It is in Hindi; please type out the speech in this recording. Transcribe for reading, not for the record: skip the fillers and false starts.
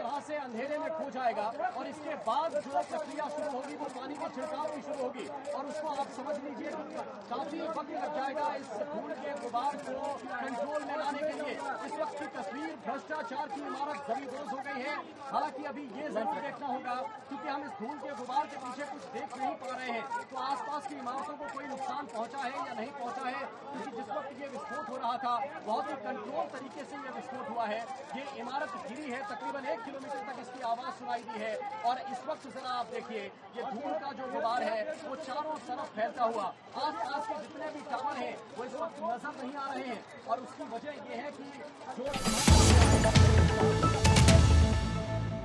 तरह से अंधेरे में खो जाएगा और इसके बाद जो प्रक्रिया शुरू होगी वो पानी की छिड़काव की शुरू होगी और उसको आप समझ लीजिए काफी वक्त लग जाएगा इस धूल के गुबार को कंट्रोल में लाने के लिए। इस वक्त की तस्वीर भ्रष्टाचार की इमारत जमींदोज हो गई है। हालांकि अभी ये जरूर देखना होगा क्योंकि हम इस धूल के गुबार के पीछे कुछ देख नहीं पा रहे हैं तो आसपास की इमारतों को कोई नुकसान पहुंचा है या नहीं पहुंचा है, क्योंकि जिस वक्त ये विस्फोट हो रहा था बहुत ही कंट्रोल तरीके से ये विस्फोट हुआ है। ये इमारत गिरी है, तकरीबन 1 किलोमीटर तक इसकी आवाज सुनाई दी है और इस वक्त जरा आप देखिए ये धूल का जो गुबार है वो चारों तरफ फैलता हुआ आसपास के जितने भी टावर हैं वो इस वक्त नजर नहीं आ रहे हैं और उसकी वजह ये है कि जो